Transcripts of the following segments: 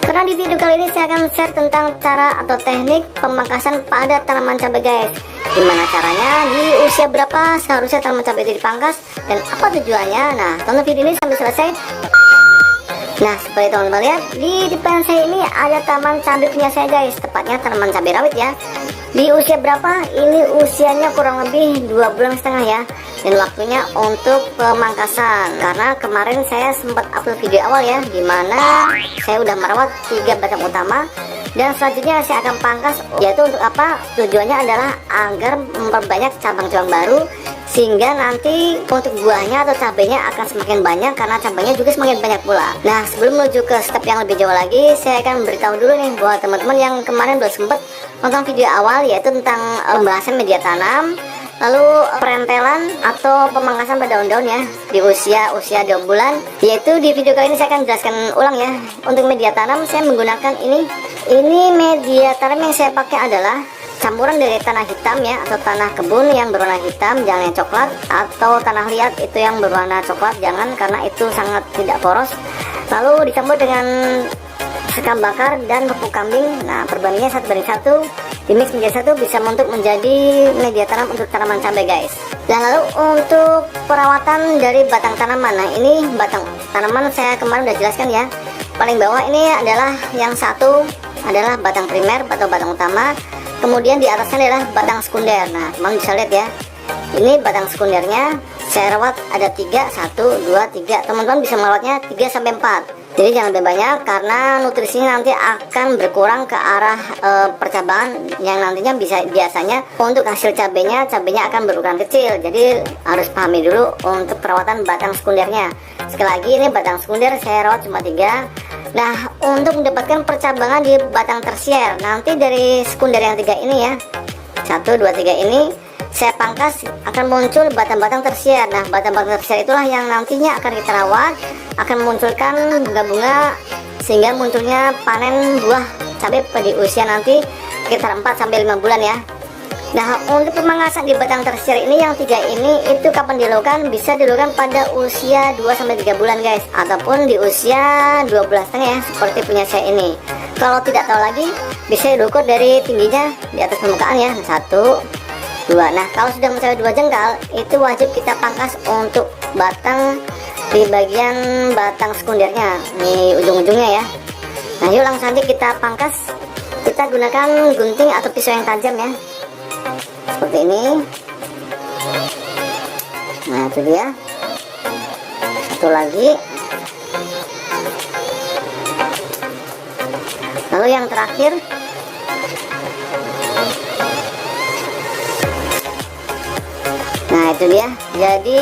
Karena di video kali ini saya akan share tentang cara atau teknik pemangkasan pada tanaman cabai guys. Gimana caranya, di usia berapa seharusnya tanaman cabai itu dipangkas, dan apa tujuannya. Nah, tonton video ini sampai selesai. Nah, seperti teman-teman lihat, di depan saya ini ada tanaman cabai punya saya guys. Tepatnya tanaman cabai rawit ya. Di usia berapa? Ini usianya kurang lebih 2,5 bulan ya. Dan waktunya untuk pemangkasan. Karena kemarin saya sempat upload video awal ya, dimana saya udah merawat 3 batang utama. Dan selanjutnya saya akan pangkas, yaitu untuk apa? Tujuannya adalah agar memperbanyak cabang-cabang baru, sehingga nanti untuk buahnya atau cabenya akan semakin banyak, karena cabangnya juga semakin banyak pula. Nah, sebelum menuju ke step yang lebih jauh lagi, saya akan memberitahu dulu nih buat teman-teman yang kemarin belum sempat nonton video awal, yaitu tentang pembahasan media tanam, lalu perentelan atau pemangkasan pada daun-daun ya di usia 2 bulan. Yaitu di video kali ini saya akan jelaskan ulang ya. Untuk media tanam saya menggunakan ini media tanam yang saya pakai adalah campuran dari tanah hitam ya, atau tanah kebun yang berwarna hitam, jangan yang coklat, atau tanah liat itu yang berwarna coklat, jangan, karena itu sangat tidak poros. Lalu dicampur dengan sekam bakar dan pupuk kambing. Nah, perbandingannya 1:1, dimix menjadi 1, bisa untuk menjadi media tanam untuk tanaman cabai guys. Dan lalu untuk perawatan dari batang tanaman, nah ini batang tanaman saya kemarin udah jelaskan ya. Paling bawah ini adalah yang satu adalah batang primer atau batang utama, kemudian di atasnya adalah batang sekunder. Nah, teman bisa lihat ya, ini batang sekundernya saya rawat ada 3, 1, 2, 3. Teman-teman bisa merawatnya 3-4. Jadi jangan lebih banyak, karena nutrisinya nanti akan berkurang ke arah percabangan, yang nantinya biasanya untuk hasil cabenya akan berukuran kecil. Jadi harus pahami dulu untuk perawatan batang sekundernya. Sekali lagi, ini batang sekunder saya rawat cuma 3. Nah, untuk mendapatkan percabangan di batang tersier, nanti dari sekunder yang 3 ini ya, 1, 2, 3 ini saya pangkas, akan muncul batang-batang tersier. Nah, batang-batang tersier itulah yang nantinya akan kita rawat, akan memunculkan bunga-bunga, sehingga munculnya panen buah cabai pada usia nanti sekitar 4-5 bulan ya. Nah, untuk pemangkasan di batang tersier ini yang 3 ini, itu kapan dilakukan? Bisa dilakukan pada usia 2-3 bulan guys, ataupun di usia 2,5 bulan ya, seperti punya saya ini. Kalau tidak tahu lagi, bisa diukur dari tingginya di atas permukaan ya, 1, 2. Nah, kalau sudah mencapai 2 jengkal, itu wajib kita pangkas untuk batang di bagian batang sekundernya, ini ujung-ujungnya ya. Nah, yuk langsung saja kita pangkas. Kita gunakan gunting atau pisau yang tajam ya, seperti ini. Nah, itu dia. Satu lagi. Lalu yang terakhir. Nah, itu dia. Jadi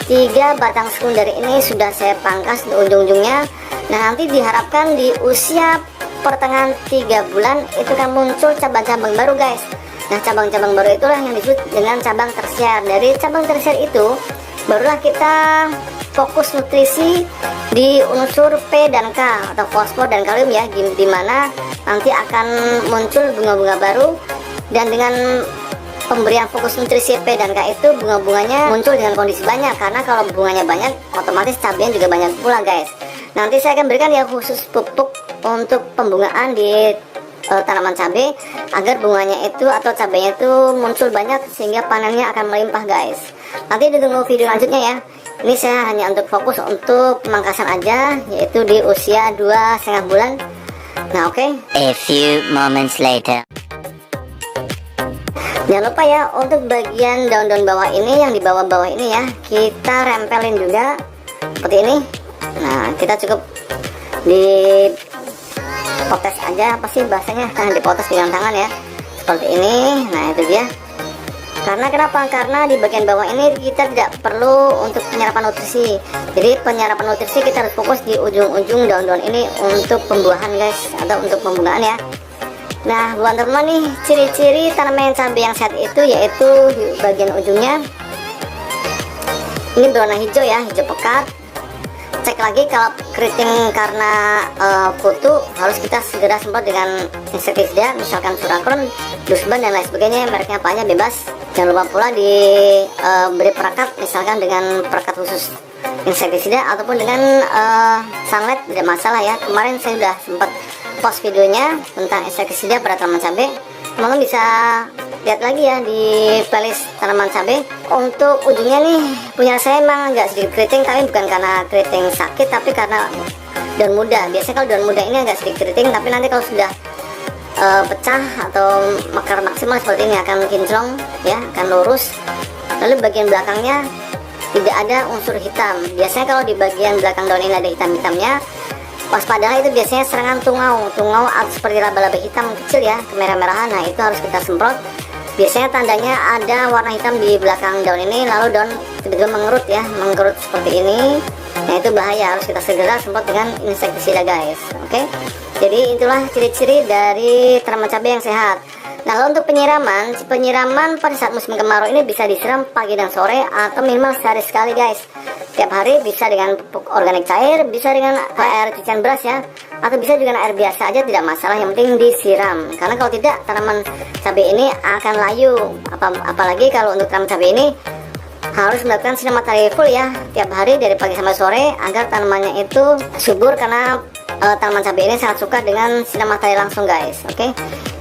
3 batang sekunder ini sudah saya pangkas di ujung-ujungnya. Nah, nanti diharapkan di usia pertengahan 3 bulan itu kan muncul cabang-cabang baru guys. Nah, cabang-cabang baru itulah yang disebut dengan cabang tersier. Dari cabang tersier itu barulah kita fokus nutrisi di unsur P dan K atau fosfor dan kalium ya, dimana nanti akan muncul bunga-bunga baru. Dan dengan pemberian fokus nutrisi P dan K itu, bunga-bunganya muncul dengan kondisi banyak, karena kalau bunganya banyak otomatis cabenya juga banyak pula guys. Nanti saya akan berikan ya khusus pupuk untuk pembungaan di tanaman cabai, agar bunganya itu atau cabenya itu muncul banyak, sehingga panennya akan melimpah guys. Nanti ditunggu video selanjutnya ya. Ini saya hanya untuk fokus untuk pemangkasan aja, yaitu di usia 2,5 bulan. Nah, oke. A few moments later. Jangan lupa ya, untuk bagian daun-daun bawah ini, yang di bawah-bawah ini ya, kita rempelin juga seperti ini. Nah, kita cukup di potes aja, apa sih bahasanya, nah dipotes dengan tangan ya, seperti ini. Nah, itu dia. Karena kenapa? Karena di bagian bawah ini kita tidak perlu untuk penyerapan nutrisi. Jadi penyerapan nutrisi kita harus fokus di ujung-ujung daun-daun ini untuk pembuahan guys, atau untuk pembungaan ya. Nah, buat teman-teman nih, ciri-ciri tanaman cabai yang sehat itu yaitu di bagian ujungnya ini berwarna hijau ya, hijau pekat. Cek lagi kalau keriting karena kutu, harus kita segera semprot dengan insektisida, misalkan Surakron, Dusban dan lain sebagainya, mereknya apa aja bebas. Jangan lupa pula diberi perekat, misalkan dengan perekat khusus insektisida ataupun dengan sunlight, tidak masalah ya. Kemarin saya sudah sempat post videonya tentang insektisida pada tanaman cabai. Teman-teman bisa lihat lagi ya di playlist tanaman cabai. Untuk ujungnya nih punya saya emang agak sedikit keriting, tapi bukan karena keriting sakit, tapi karena daun muda. Biasanya kalau daun muda ini agak sedikit keriting, tapi nanti kalau sudah pecah atau mekar maksimal seperti ini akan kinclong ya, akan lurus. Lalu bagian belakangnya tidak ada unsur hitam. Biasanya kalau di bagian belakang daun ini ada hitam-hitamnya, waspadalah, itu biasanya serangan tungau atau seperti laba-laba hitam kecil ya, kemerah-merahan. Nah itu harus kita semprot. Biasanya tandanya ada warna hitam di belakang daun ini, lalu daun tiba-tiba mengerut ya, mengerut seperti ini. Nah itu bahaya, harus kita segera semprot dengan insektisida guys. Oke, jadi itulah ciri-ciri dari tanaman cabai yang sehat. Nah kalau untuk penyiraman pada saat musim kemarau ini bisa disiram pagi dan sore atau minimal sehari sekali guys. Tiap hari, bisa dengan pupuk organik cair, bisa dengan air cucian beras ya, atau bisa dengan air biasa aja, tidak masalah, yang penting disiram. Karena kalau tidak, tanaman cabai ini akan layu. Apalagi kalau untuk tanaman cabai ini harus melakukan sinar matahari full ya, tiap hari dari pagi sampai sore, agar tanamannya itu subur. Karena tanaman cabai ini sangat suka dengan sinar matahari langsung guys. Oke,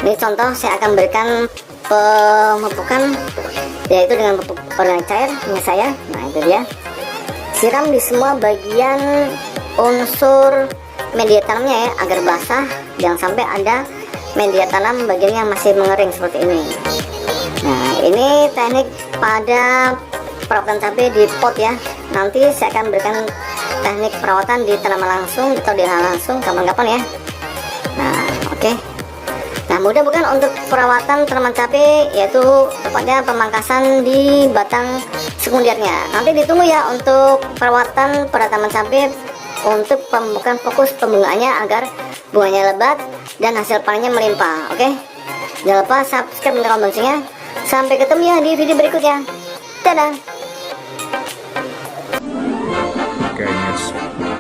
ini contoh saya akan berikan pemupukan, yaitu dengan pupuk organik cair punya saya. Nah itu dia, siram di semua bagian unsur media tanamnya ya, agar basah, jangan sampai ada media tanam bagian yang masih mengering seperti ini. Nah ini teknik pada perawatan cabai di pot ya. Nanti saya akan berikan teknik perawatan di tanaman langsung atau di lahan langsung kapan-kapan ya. Nah oke. Nah mudah bukan untuk perawatan tanaman cabai, yaitu tepatnya pemangkasan di batang sekundernya. Nanti ditunggu ya untuk perawatan pada tanaman cabai untuk bukan fokus pembungaannya agar bunganya lebat dan hasil panennya melimpah. Oke, jangan lupa subscribe dan tekan loncengnya. Sampai ketemu ya di video berikutnya. Dadah.